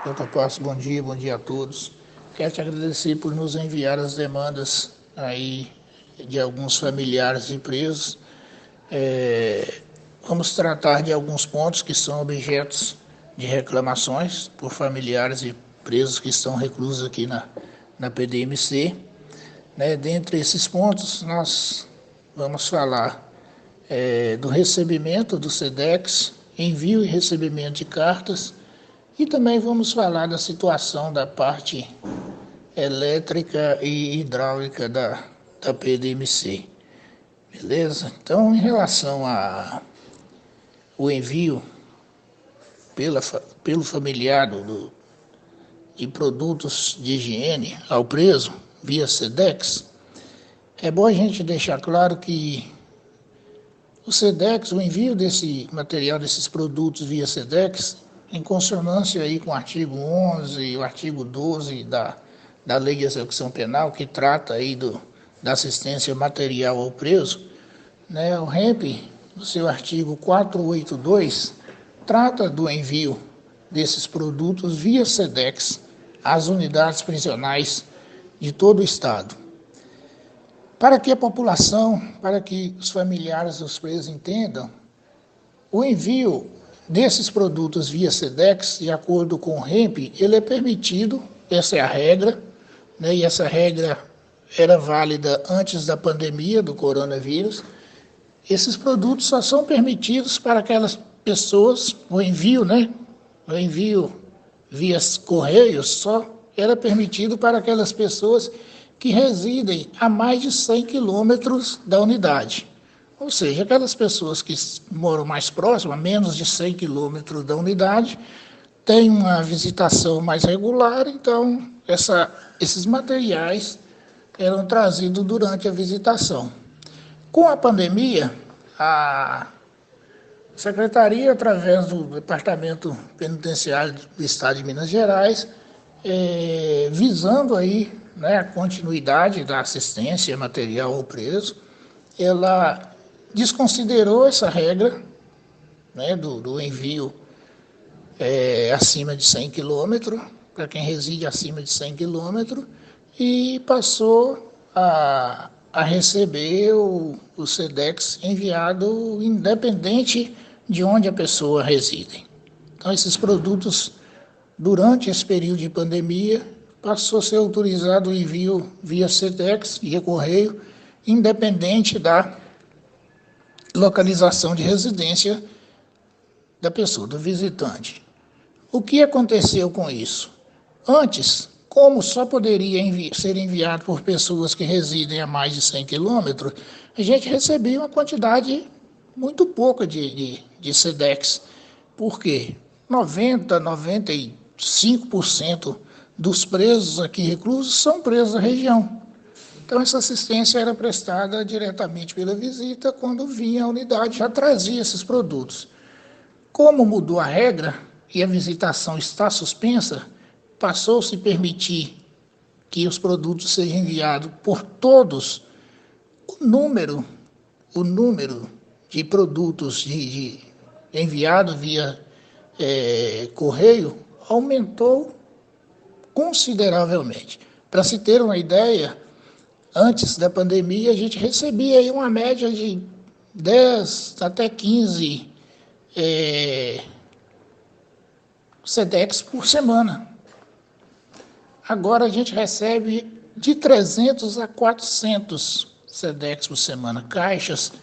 Doutor Passos, bom dia a todos. Quero te agradecer por nos enviar as demandas aí de alguns familiares de presos. Vamos tratar de alguns pontos que são objetos de reclamações por familiares e presos que estão reclusos aqui na PDMC. Dentre esses pontos, nós vamos falar do recebimento do SEDEX, envio e recebimento de cartas, e também vamos falar da situação da parte elétrica e hidráulica da PDMC. Beleza? Então, em relação ao envio pelo familiar de produtos de higiene ao preso via SEDEX, é bom a gente deixar claro que o SEDEX, o envio desse material, desses produtos via SEDEX, em consonância aí com o artigo 11 e o artigo 12 da Lei de Execução Penal, que trata aí da assistência material ao preso, o REMP, no seu artigo 482, trata do envio desses produtos via SEDEX às unidades prisionais de todo o Estado. Para que a população, para que os familiares dos presos entendam, o envio desses produtos via SEDEX, de acordo com o REMP, ele é permitido, essa é a regra, e essa regra era válida antes da pandemia do coronavírus. Esses produtos só são permitidos para aquelas pessoas, o envio via correios só era permitido para aquelas pessoas que residem a mais de 100 quilômetros da unidade. Ou seja, aquelas pessoas que moram mais próximas, a menos de 100 quilômetros da unidade, têm uma visitação mais regular, então esses materiais eram trazidos durante a visitação. Com a pandemia, a Secretaria, através do Departamento Penitenciário do Estado de Minas Gerais, visando aí, a continuidade da assistência material ao preso, ela desconsiderou essa regra do envio acima de 100 quilômetros, para quem reside acima de 100 quilômetros, e passou a receber o SEDEX enviado independente de onde a pessoa reside. Então, esses produtos, durante esse período de pandemia, passou a ser autorizado o envio via SEDEX, via correio, independente da localização de residência da pessoa, do visitante. O que aconteceu com isso? Antes, como só poderia ser enviado por pessoas que residem a mais de 100 quilômetros, a gente recebia uma quantidade muito pouca de SEDEX. Por quê? 95% dos presos aqui reclusos são presos da região. Então, essa assistência era prestada diretamente pela visita, quando vinha a unidade, já trazia esses produtos. Como mudou a regra e a visitação está suspensa, passou-se a permitir que os produtos sejam enviados por todos. O número de produtos enviados via correio aumentou consideravelmente. Para se ter uma ideia, antes da pandemia, a gente recebia aí uma média de 10 até 15 SEDEX por semana. Agora a gente recebe de 300 a 400 SEDEX por semana, caixas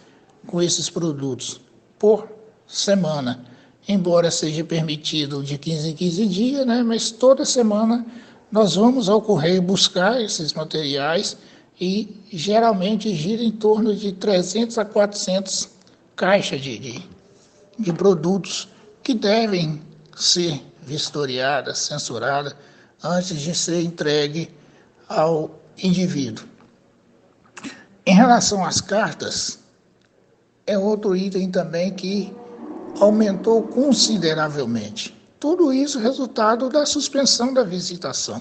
com esses produtos por semana. Embora seja permitido de 15 em 15 dias, mas toda semana nós vamos ao correio buscar esses materiais e geralmente gira em torno de 300 a 400 caixas de produtos que devem ser vistoriadas, censuradas, antes de ser entregue ao indivíduo. Em relação às cartas, é outro item também que aumentou consideravelmente. Tudo isso resultado da suspensão da visitação.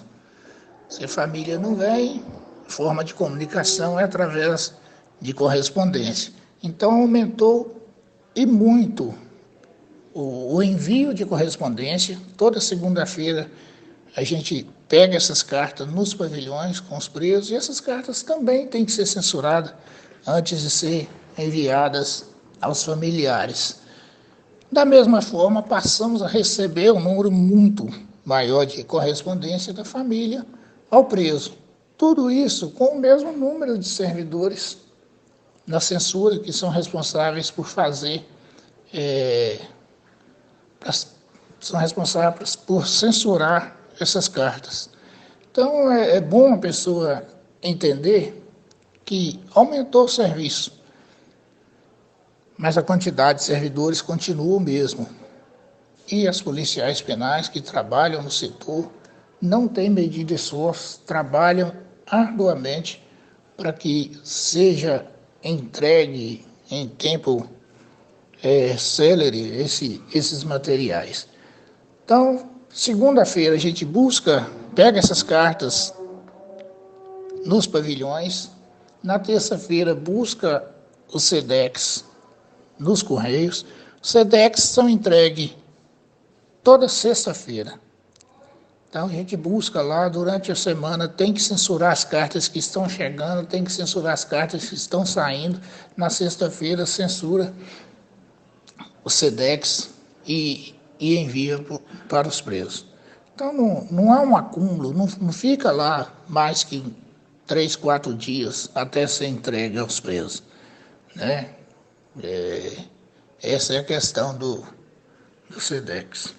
Se a família não vem, a forma de comunicação é através de correspondência. Então, aumentou e muito o envio de correspondência. Toda segunda-feira a gente pega essas cartas nos pavilhões com os presos, e essas cartas também têm que ser censuradas antes de ser enviadas aos familiares. Da mesma forma, passamos a receber um número muito maior de correspondência da família ao preso. Tudo isso com o mesmo número de servidores na censura que são responsáveis por fazer, são responsáveis por censurar essas cartas. Então, é bom a pessoa entender que aumentou o serviço, mas a quantidade de servidores continua o mesmo. E as policiais penais que trabalham no setor não têm medida de esforço, trabalham arduamente para que seja entregue em tempo célere esses materiais. Então, segunda-feira a gente pega essas cartas nos pavilhões, na terça-feira busca o SEDEX nos Correios. Os SEDEX são entregues toda sexta-feira. Então a gente busca lá durante a semana, tem que censurar as cartas que estão chegando, tem que censurar as cartas que estão saindo. Na sexta-feira censura o SEDEX e envia para os presos. Então não há um acúmulo, não fica lá mais que 3, 4 dias até ser entregue aos presos, né? Essa é a questão do SEDEX.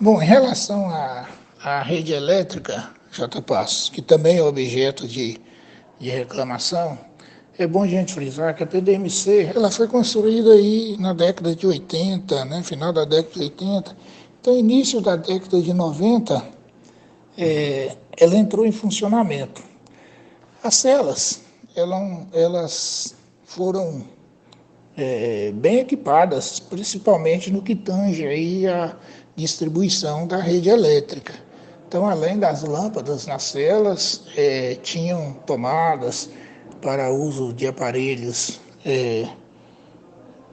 Bom, em relação à rede elétrica, J. Passos, que também é objeto de reclamação, é bom a gente frisar que a PDMC ela foi construída aí na década de 80, né, final da década de 80. Então, início da década de 90, ela entrou em funcionamento. As celas, elas foram bem equipadas, principalmente no que tange aí a distribuição da rede elétrica. Então, além das lâmpadas nas celas, tinham tomadas para uso de aparelhos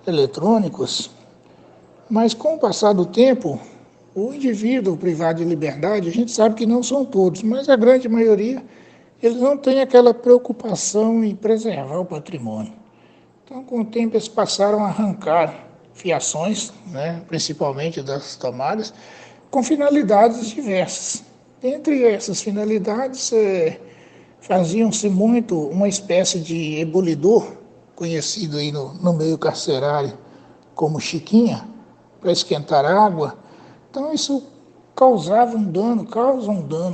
eletrônicos, mas com o passar do tempo, o indivíduo privado de liberdade, a gente sabe que não são todos, mas a grande maioria, eles não têm aquela preocupação em preservar o patrimônio. Então, com o tempo, eles passaram a arrancar fiações, né, principalmente das tomadas, com finalidades diversas. Entre essas finalidades, faziam-se muito uma espécie de ebulidor, conhecido aí no meio carcerário como chiquinha, para esquentar água. Então, isso causa um dano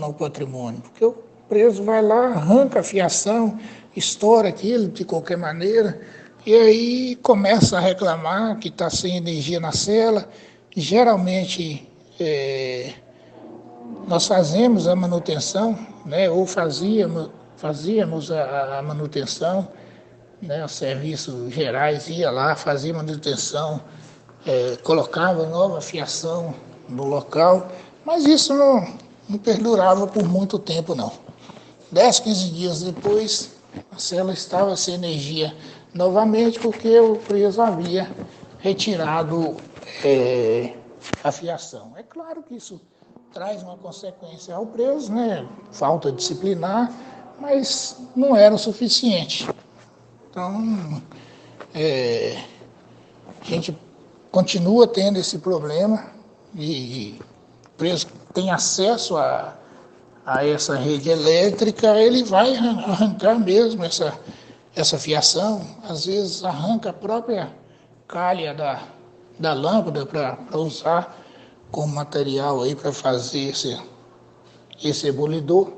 ao patrimônio, porque o preso vai lá, arranca a fiação, estoura aquilo de qualquer maneira, e aí começa a reclamar que está sem energia na cela. Geralmente, nós fazemos a manutenção, né, ou fazíamos a manutenção, né, os serviços gerais ia lá, fazia manutenção, colocava nova fiação no local, mas isso não perdurava por muito tempo, não. 10, 15 dias depois, a cela estava sem energia novamente, porque o preso havia retirado a fiação. É claro que isso traz uma consequência ao preso, né? Falta disciplinar, mas não era o suficiente. Então, a gente continua tendo esse problema e o preso tem acesso a essa rede elétrica, ele vai arrancar mesmo essa fiação, às vezes arranca a própria calha da lâmpada para usar como material aí para fazer esse ebulidor.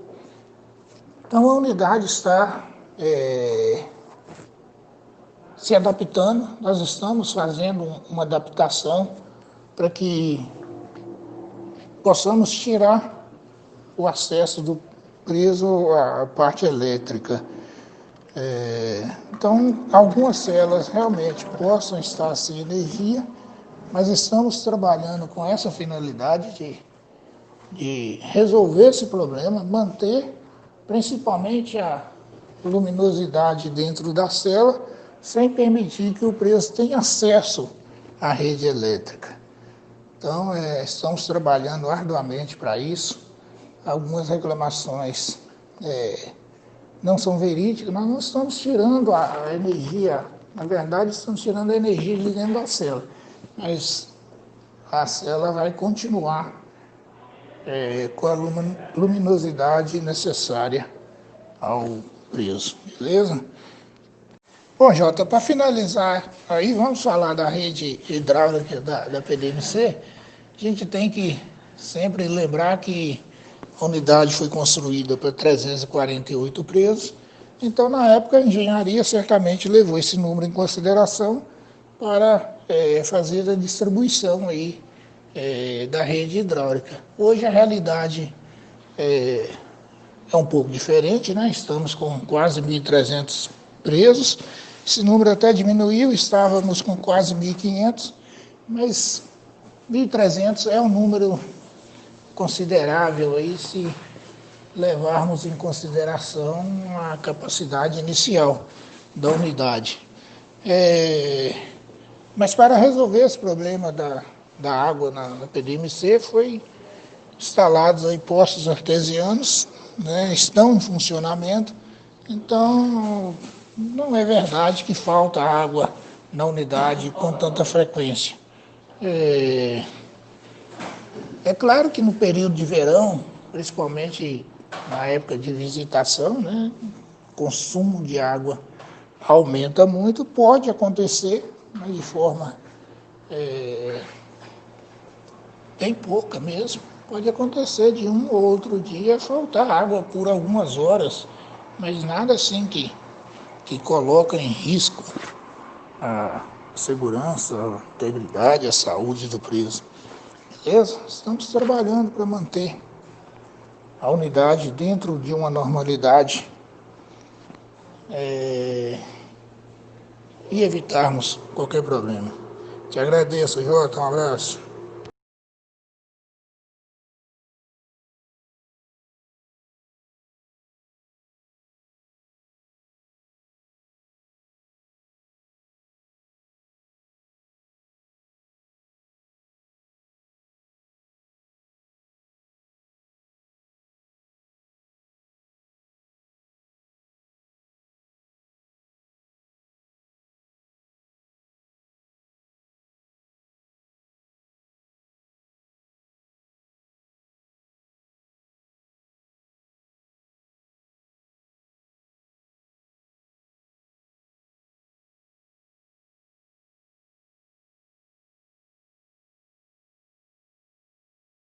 Então a unidade está se adaptando, nós estamos fazendo uma adaptação para que possamos tirar o acesso do preso à parte elétrica. Então, algumas celas realmente possam estar sem energia, mas estamos trabalhando com essa finalidade de resolver esse problema, manter principalmente a luminosidade dentro da cela, sem permitir que o preso tenha acesso à rede elétrica. Então, estamos trabalhando arduamente para isso. Algumas reclamações não são verídicas, nós não estamos tirando a energia, na verdade, estamos tirando a energia de dentro da célula, mas a célula vai continuar com a luminosidade necessária ao preso, beleza? Bom, Jota, para finalizar, aí vamos falar da rede hidráulica da PDMC. A gente tem que sempre lembrar que a unidade foi construída para 348 presos, então na época a engenharia certamente levou esse número em consideração para fazer a distribuição aí, da rede hidráulica. Hoje a realidade é um pouco diferente, né? Estamos com quase 1.300 presos, esse número até diminuiu, estávamos com quase 1.500, mas 1.300 é um número considerável aí se levarmos em consideração a capacidade inicial da unidade. Mas para resolver esse problema da água na PDMC foi instalados aí postos artesianos, né, estão em funcionamento, então não é verdade que falta água na unidade com tanta frequência. É claro que no período de verão, principalmente na época de visitação, né, o consumo de água aumenta muito, pode acontecer, mas de forma bem pouca mesmo. Pode acontecer de um ou outro dia faltar água por algumas horas, mas nada assim que coloca em risco a segurança, a integridade, a saúde do preso. Beleza? Estamos trabalhando para manter a unidade dentro de uma normalidade e evitarmos qualquer problema. Te agradeço, Jota. Um abraço.